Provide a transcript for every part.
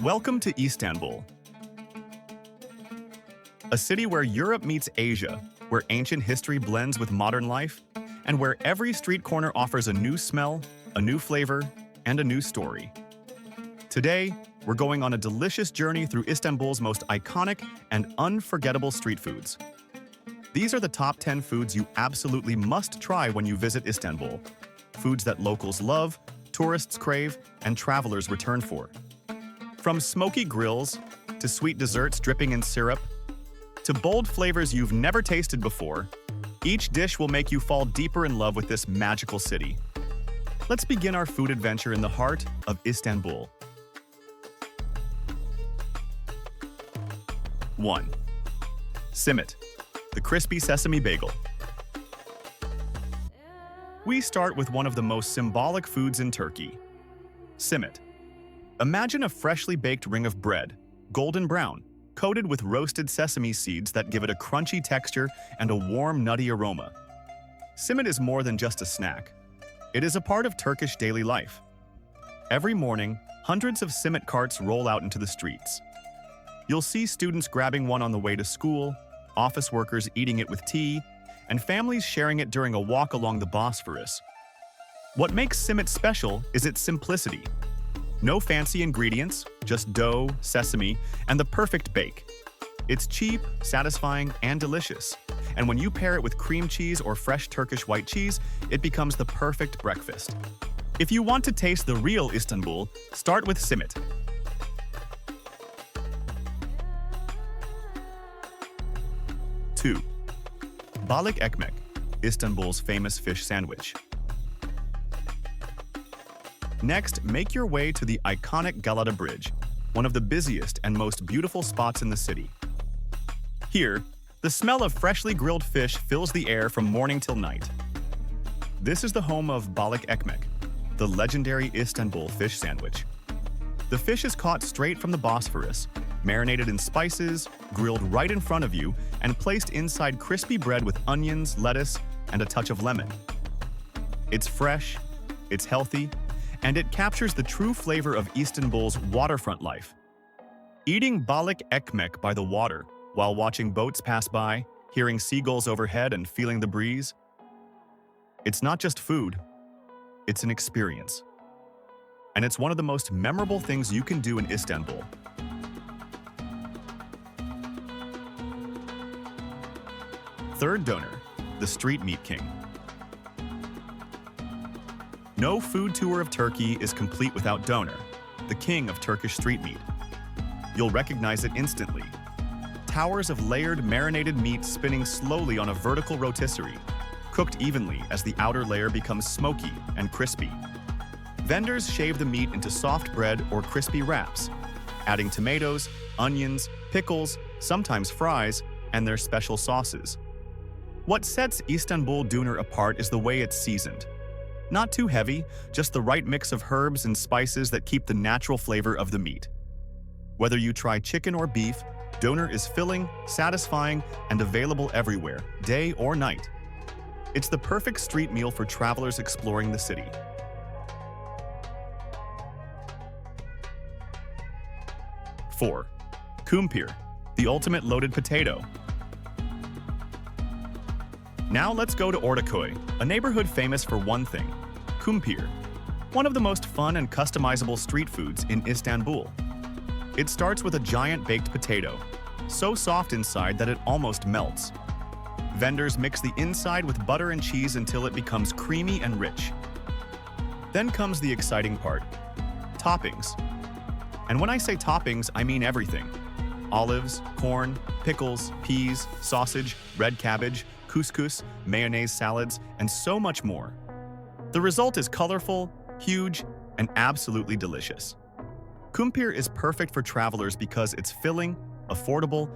Welcome to Istanbul, a city where Europe meets Asia, where ancient history blends with modern life, and where every street corner offers a new smell, a new flavor, and a new story. Today, we're going on a delicious journey through Istanbul's most iconic and unforgettable street foods. These are the top 10 foods you absolutely must try when you visit Istanbul. Foods that locals love, tourists crave, and travelers return for. From smoky grills, to sweet desserts dripping in syrup, to bold flavors you've never tasted before, each dish will make you fall deeper in love with this magical city. Let's begin our food adventure in the heart of Istanbul. 1. Simit, the crispy sesame bagel. We start with one of the most symbolic foods in Turkey, simit. Imagine a freshly baked ring of bread, golden brown, coated with roasted sesame seeds that give it a crunchy texture and a warm, nutty aroma. Simit is more than just a snack. It is a part of Turkish daily life. Every morning, hundreds of simit carts roll out into the streets. You'll see students grabbing one on the way to school, office workers eating it with tea, and families sharing it during a walk along the Bosphorus. What makes simit special is its simplicity. No fancy ingredients, just dough, sesame, and the perfect bake. It's cheap, satisfying, and delicious. And when you pair it with cream cheese or fresh Turkish white cheese, it becomes the perfect breakfast. If you want to taste the real Istanbul, start with simit. 2. Balık ekmek, Istanbul's famous fish sandwich. Next, make your way to the iconic Galata Bridge, one of the busiest and most beautiful spots in the city. Here, the smell of freshly grilled fish fills the air from morning till night. This is the home of balık ekmek, the legendary Istanbul fish sandwich. The fish is caught straight from the Bosphorus, marinated in spices, grilled right in front of you, and placed inside crispy bread with onions, lettuce, and a touch of lemon. It's fresh, it's healthy, and it captures the true flavor of Istanbul's waterfront life. Eating balık ekmek by the water, while watching boats pass by, hearing seagulls overhead and feeling the breeze, it's not just food, it's an experience. And it's one of the most memorable things you can do in Istanbul. 3. Döner, the street meat king. No food tour of Turkey is complete without döner, the king of Turkish street meat. You'll recognize it instantly. Towers of layered marinated meat spinning slowly on a vertical rotisserie, cooked evenly as the outer layer becomes smoky and crispy. Vendors shave the meat into soft bread or crispy wraps, adding tomatoes, onions, pickles, sometimes fries, and their special sauces. What sets Istanbul döner apart is the way it's seasoned. Not too heavy, just the right mix of herbs and spices that keep the natural flavor of the meat. Whether you try chicken or beef, döner is filling, satisfying, and available everywhere, day or night. It's the perfect street meal for travelers exploring the city. 4. Kumpir, the ultimate loaded potato. Now let's go to Ortaköy, a neighborhood famous for one thing, kumpir, one of the most fun and customizable street foods in Istanbul. It starts with a giant baked potato, so soft inside that it almost melts. Vendors mix the inside with butter and cheese until it becomes creamy and rich. Then comes the exciting part, toppings. And when I say toppings, I mean everything. Olives, corn, pickles, peas, sausage, red cabbage, couscous, mayonnaise salads, and so much more. The result is colorful, huge, and absolutely delicious. Kumpir is perfect for travelers because it's filling, affordable,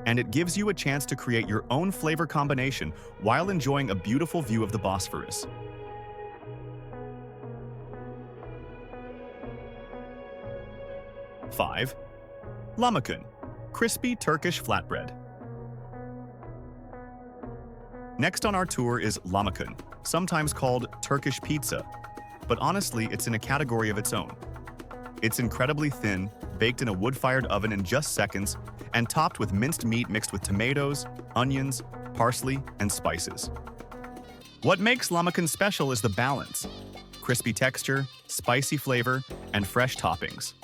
and it gives you a chance to create your own flavor combination while enjoying a beautiful view of the Bosphorus. 5. Lahmacun, crispy Turkish flatbread. Next on our tour is lahmacun, sometimes called Turkish pizza, but honestly, it's in a category of its own. It's incredibly thin, baked in a wood-fired oven in just seconds, and topped with minced meat mixed with tomatoes, onions, parsley, and spices. What makes lahmacun special is the balance: crispy texture, spicy flavor, and fresh toppings.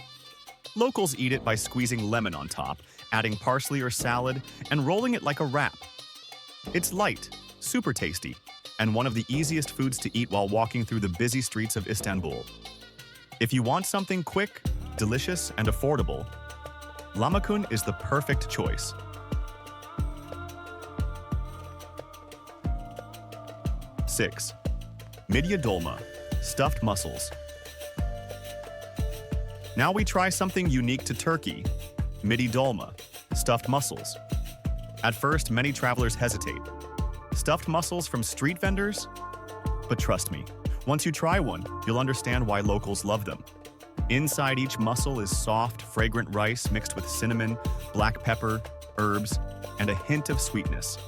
Locals eat it by squeezing lemon on top, adding parsley or salad, and rolling it like a wrap. It's light, super tasty, and one of the easiest foods to eat while walking through the busy streets of Istanbul. If you want something quick, delicious, and affordable, lahmacun is the perfect choice. Six, midye dolma, stuffed mussels. Now we try something unique to Turkey: midye dolma, stuffed mussels. At first, many travelers hesitate. Stuffed mussels from street vendors? But trust me, once you try one, you'll understand why locals love them. Inside each mussel is soft, fragrant rice mixed with cinnamon, black pepper, herbs, and a hint of sweetness.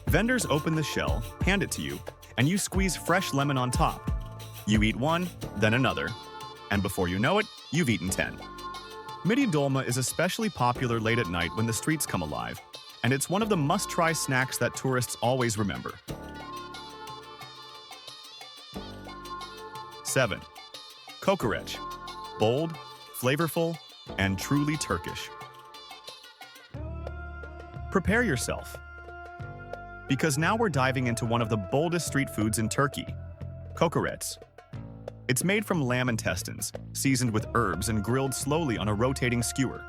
Vendors open the shell, hand it to you, and you squeeze fresh lemon on top. You eat one, then another, and before you know it, you've eaten 10. Midye dolma is especially popular late at night when the streets come alive, and it's one of the must-try snacks that tourists always remember. 7. Kokoreç. Bold, flavorful, and truly Turkish. Prepare yourself, because now we're diving into one of the boldest street foods in Turkey: kokoreç. It's made from lamb intestines, seasoned with herbs and grilled slowly on a rotating skewer.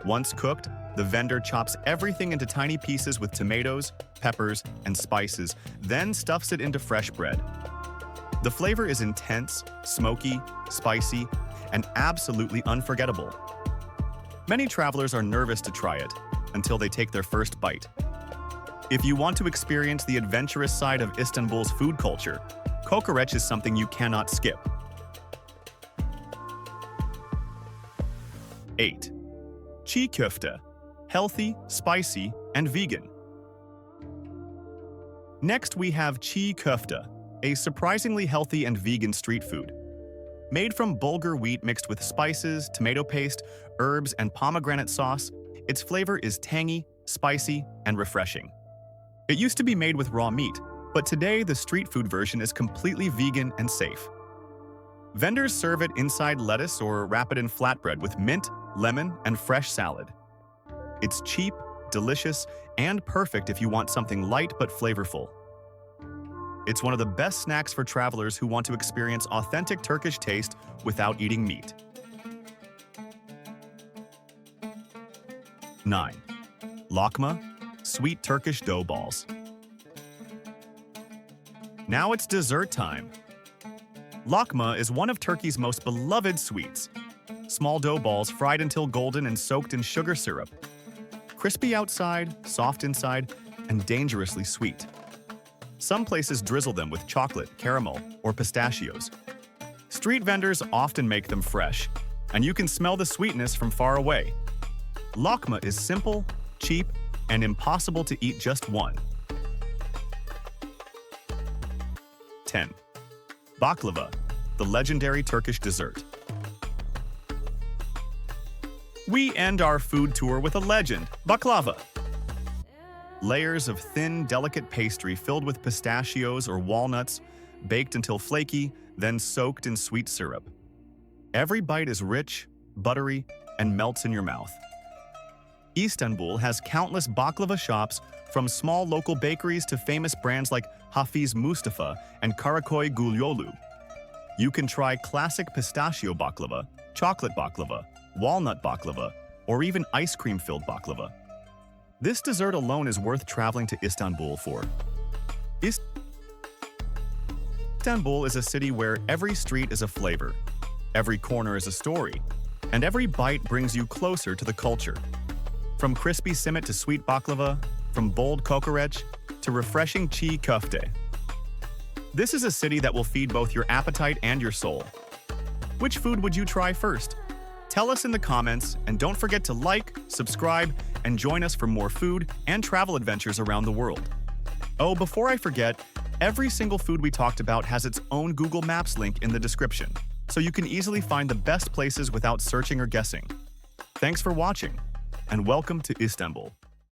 Once cooked, the vendor chops everything into tiny pieces with tomatoes, peppers, and spices, then stuffs it into fresh bread. The flavor is intense, smoky, spicy, and absolutely unforgettable. Many travelers are nervous to try it until they take their first bite. If you want to experience the adventurous side of Istanbul's food culture, kokoreç is something you cannot skip. 8. Çiğ köfte. Healthy, spicy, and vegan. Next, we have çiğ köfte, a surprisingly healthy and vegan street food. Made from bulgur wheat mixed with spices, tomato paste, herbs, and pomegranate sauce, its flavor is tangy, spicy, and refreshing. It used to be made with raw meat, but today the street food version is completely vegan and safe. Vendors serve it inside lettuce or wrap it in flatbread with mint, lemon, and fresh salad. It's cheap, delicious, and perfect if you want something light but flavorful. It's one of the best snacks for travelers who want to experience authentic Turkish taste without eating meat. 9. Lokma, sweet Turkish dough balls. Now it's dessert time. Lokma is one of Turkey's most beloved sweets. Small dough balls fried until golden and soaked in sugar syrup. Crispy outside, soft inside, and dangerously sweet. Some places drizzle them with chocolate, caramel, or pistachios. Street vendors often make them fresh, and you can smell the sweetness from far away. Lokma is simple, cheap, and impossible to eat just one. 10. Baklava, the legendary Turkish dessert. We end our food tour with a legend, baklava. Layers of thin, delicate pastry filled with pistachios or walnuts, baked until flaky, then soaked in sweet syrup. Every bite is rich, buttery, and melts in your mouth. Istanbul has countless baklava shops, from small local bakeries to famous brands like Hafiz Mustafa and Karakoy Gulyolu. You can try classic pistachio baklava, chocolate baklava, walnut baklava, or even ice cream-filled baklava. This dessert alone is worth traveling to Istanbul for. Istanbul is a city where every street is a flavor, every corner is a story, and every bite brings you closer to the culture. From crispy simit to sweet baklava, from bold kokoreç to refreshing çiğ köfte. This is a city that will feed both your appetite and your soul. Which food would you try first? Tell us in the comments, and don't forget to like, subscribe, and join us for more food and travel adventures around the world. Oh, before I forget, every single food we talked about has its own Google Maps link in the description. so you can easily find the best places without searching or guessing. Thanks for watching, and welcome to Istanbul.